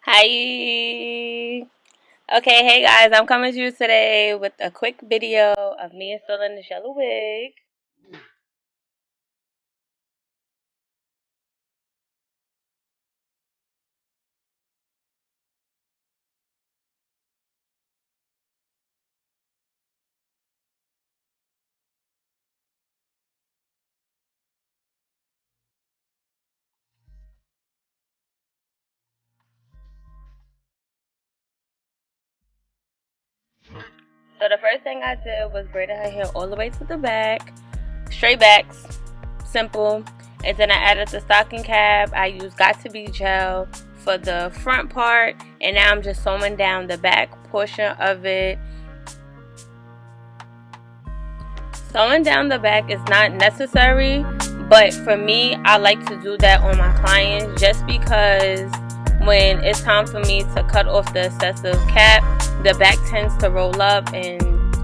Hi. Okay, hey guys, I'm coming to you today with a quick video of me installing this yellow wig. So the first thing I did was braided her hair all the way to the back, straight backs, simple. And then I added the stocking cap. I used Got To Be gel for the front part, and now I'm just sewing down the back portion of it. Sewing down the back is not necessary, but for me, I like to do that on my clients just because when it's time for me to cut off the excessive cap, the back tends to roll up and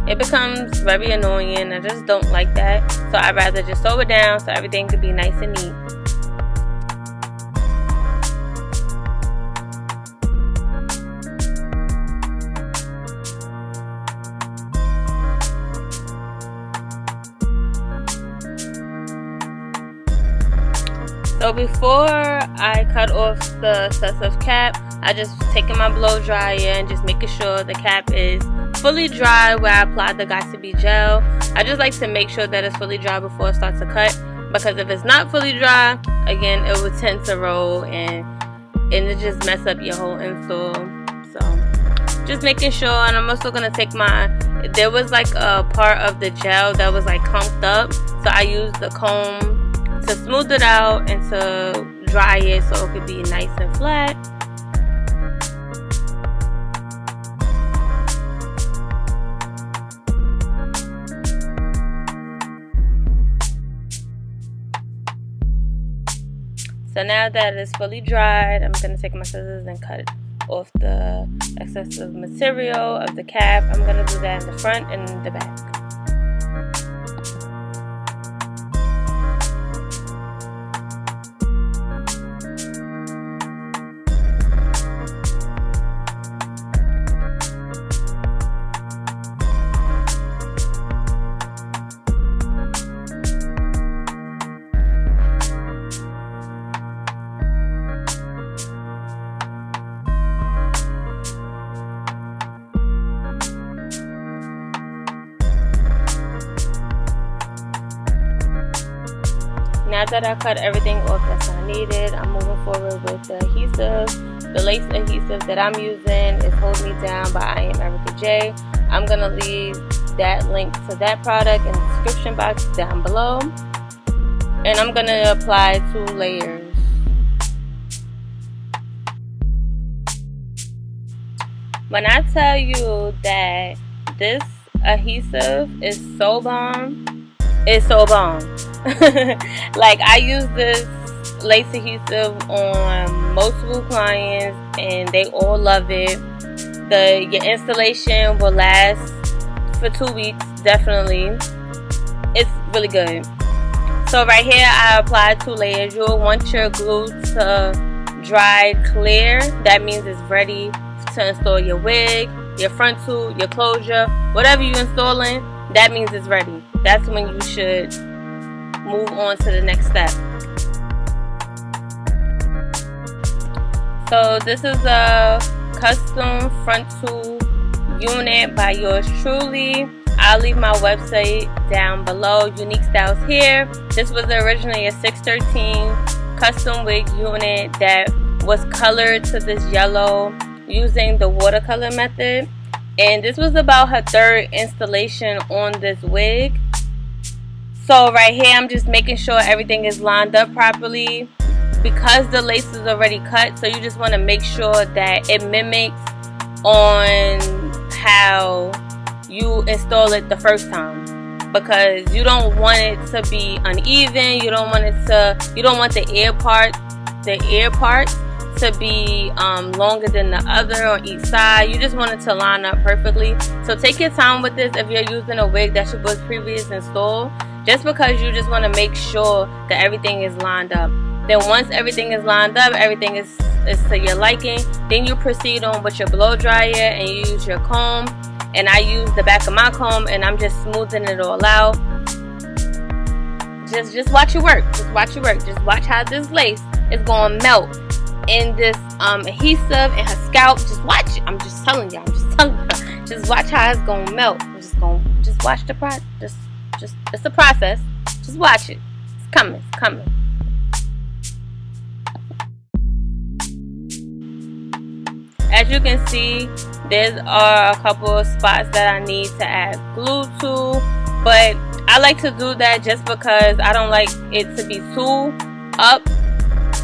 it becomes very annoying. I just don't like that. So I'd rather just sew it down so everything could be nice and neat. So before I cut off the excessive cap, I just taking my blow dryer and just making sure the cap is fully dry where I applied the Got To Be gel. I just like to make sure that it's fully dry before it starts to cut, because if it's not fully dry, again, it would tend to roll and it just mess up your whole install. So just making sure. And I'm also going to take there was like a part of the gel that was like clumped up, so I used the comb to smooth it out and to dry it so it could be nice and flat. So now that it's fully dried, I'm going to take my scissors and cut off the excessive material of the cap. I'm going to do that in the front and the back. Now that I cut everything off that's not needed, I'm moving forward with the adhesive. The lace adhesive that I'm using is Hold Me Down by HAIRBYERICJ. I'm going to leave that link to that product in the description box down below. And I'm going to apply 2 layers. When I tell you that this adhesive is so bomb, it's so bomb. Like, I use this lace adhesive on multiple clients and they all love it. Your installation will last for 2 weeks, definitely. It's really good. So right here I applied 2 layers. You'll want your glue to dry clear. That means it's ready to install your wig, your front tooth, your closure, whatever you're installing. That means it's ready. That's when you should move on to the next step. So this is a custom front tooth unit by yours truly. I'll leave my website down below. Unique Styles Hair. This was originally a 613 custom wig unit that was colored to this yellow using the watercolor method. And this was about her 3rd installation on this wig. So right here I'm just making sure everything is lined up properly because the lace is already cut. So you just want to make sure that it mimics on how you install it the first time, because you don't want it to be uneven. You don't want the ear parts to be longer than the other on each side. You just want it to line up perfectly. So take your time with this if you're using a wig that was previously installed, just because you just want to make sure that everything is lined up. Then once everything is lined up, everything is to your liking, then you proceed on with your blow dryer and you use your comb. And I use the back of my comb and I'm just smoothing it all out. Just watch it work. Just watch it work. Just watch how this lace is going to melt in this adhesive in her scalp. Just watch it. I'm just telling y'all. Just watch how it's going to melt. Just watch the process. Just it's a process. Just watch it. It's coming. It's coming. As you can see, there are a couple of spots that I need to add glue to, but I like to do that just because I don't like it to be too up,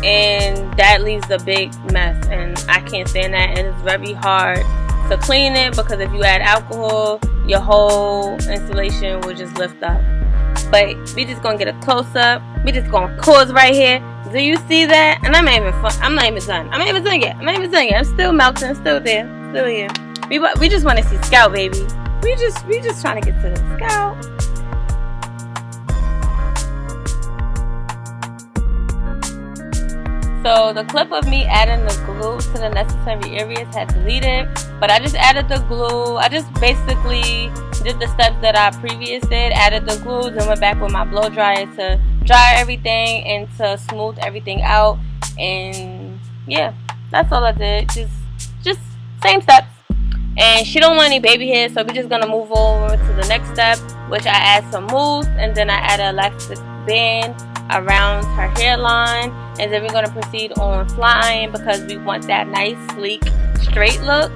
and that leaves a big mess, and I can't stand that, and it's very hard to clean it because if you add alcohol, your whole installation will just lift up. But we just gonna get a close up. We just gonna pause right here. Do you see that? And I'm not even done. I'm not even done yet. I'm still melting. Still there. Still here. We just want to see scalp, baby. We just trying to get to the scalp. So the clip of me adding the glue to the necessary areas had deleted, but I just added the glue. I just basically did the steps that I previously did, added the glue, then went back with my blow dryer to dry everything and to smooth everything out. And yeah, that's all I did. Just same steps. And she don't want any baby hair, so we're just gonna move over to the next step, which I add some mousse, and then I add an elastic band around her hairline, and then we're going to proceed on flat iron because we want that nice sleek straight look.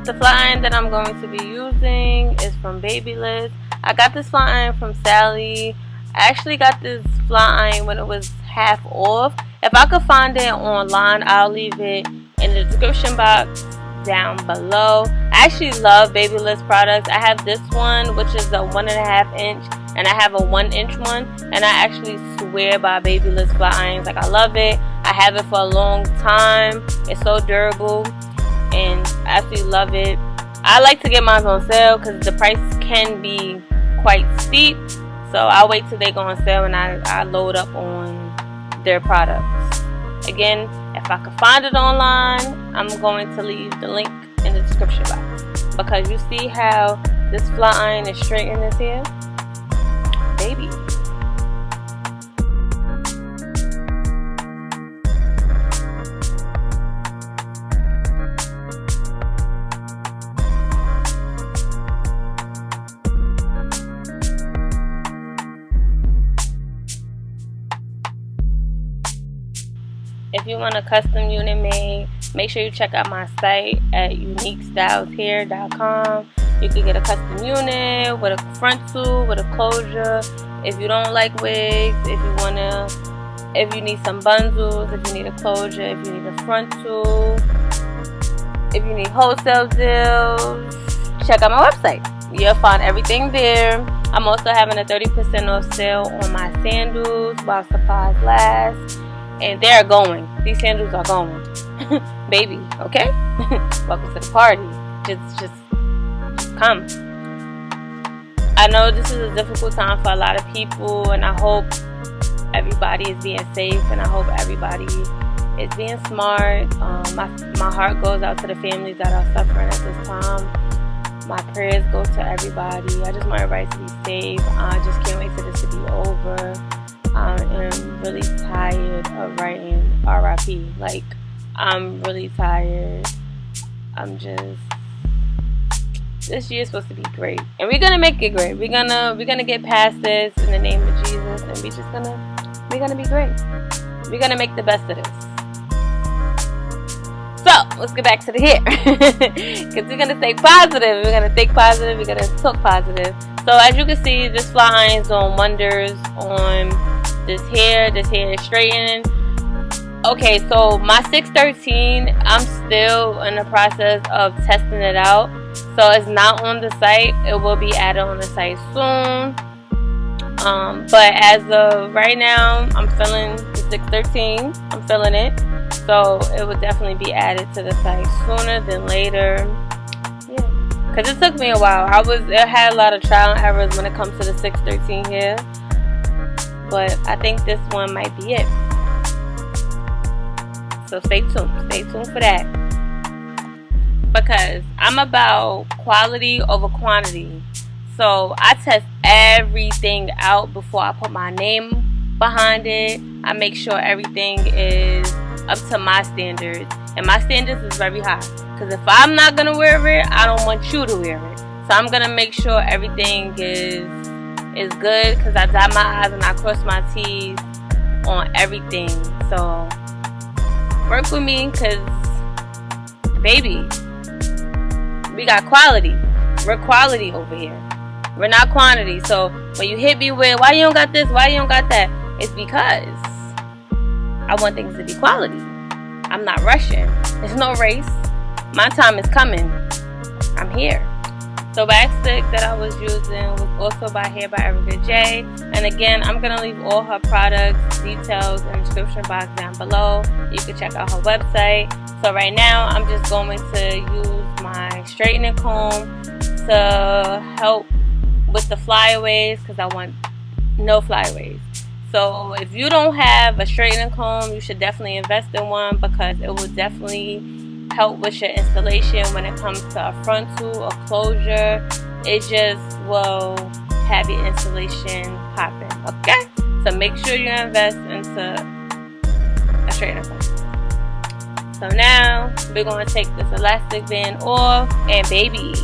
The flat iron that I'm going to be using is from Babyliss. I got this flat iron from Sally. I actually got this flat iron when it was half off. If I could find it online, I'll leave it in the description box down below. I actually love Babyliss products. I have this one, which is a 1.5 inch, and I have a 1 inch one, and I actually swear by Babyliss flat irons. Like, I love it. I have it for a long time. It's so durable, and I absolutely love it. I like to get mine on sale because the price can be quite steep, so I'll wait till they go on sale and I load up on their products. Again, if I could find it online, I'm going to leave the link in the description box, because you see how this flat iron is straight in this hair, baby. If you want a custom unit made, make sure you check out my site at uniquestyleshair.com. You can get a custom unit with a frontal, with a closure. If you don't like wigs, if you need some bundles, if you need a closure, if you need a frontal, if you need wholesale deals, check out my website. You'll find everything there. I'm also having a 30% off sale on my sandals while supplies last. And they're going. These sandals are going. Baby, okay? Welcome to the party. Just come. I know this is a difficult time for a lot of people, and I hope everybody is being safe, and I hope everybody is being smart. My heart goes out to the families that are suffering at this time. My prayers go to everybody. I just want everybody to be safe. I just can't wait for this to be over. I am really tired of writing RIP. Like, I'm really tired. This year is supposed to be great, and we're gonna make it great. We're gonna get past this in the name of Jesus, and we're gonna be great. We're gonna make the best of this. So let's get back to the hair. Because we're going to stay positive. We're going to think positive. We're going to talk positive. So as you can see, this fly iron is doing wonders on this hair. This hair is straightening. Okay, so my 613, I'm still in the process of testing it out. So it's not on the site. It will be added on the site soon. But as of right now, I'm feeling the 613. I'm feeling it. So it will definitely be added to the site sooner than later. Yeah, because it took me a while. It had a lot of trial and errors when it comes to the 613 hair. But I think this one might be it. So stay tuned. Stay tuned for that. Because I'm about quality over quantity. So I test everything out before I put my name behind it. I make sure everything is up to my standards. And my standards is very high. Because if I'm not going to wear it, I don't want you to wear it. So I'm going to make sure everything is good. Because I dot my I's and I cross my T's on everything. So work with me, because baby, we got quality. We're quality over here. We're not quantity. So when you hit me with, why you don't got this, why you don't got that, it's because I want things to be quality. I'm not rushing. There's no race. My time is coming. I'm here. The wax stick that I was using was also by HAIRBYERICJ. And again, I'm going to leave all her products, details in the description box down below. You can check out her website. So right now, I'm just going to use my straightening comb to help with the flyaways, because I want no flyaways. So if you don't have a straightening comb, you should definitely invest in one, because it will definitely help with your installation when it comes to a frontal or closure. It just will have your installation popping. Okay, so make sure you invest into a straightening comb. So now we're going to take this elastic band off, and baby,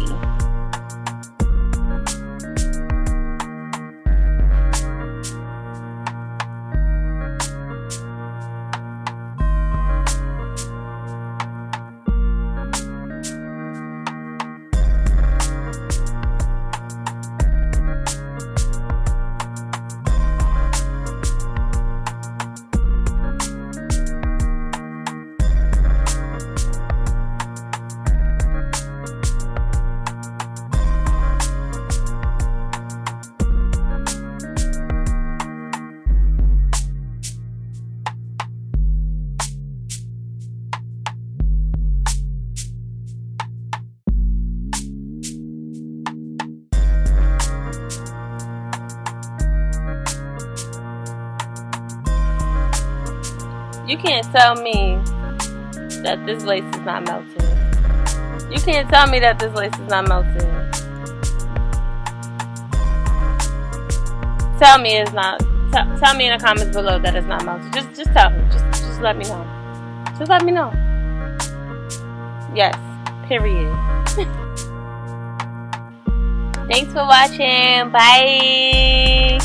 you can't tell me that this lace is not melted. You can't tell me that this lace is not melted. Tell me it's not. Tell me in the comments below that it's not melted. Just tell me. Just let me know. Just let me know. Yes. Period. Thanks for watching. Bye.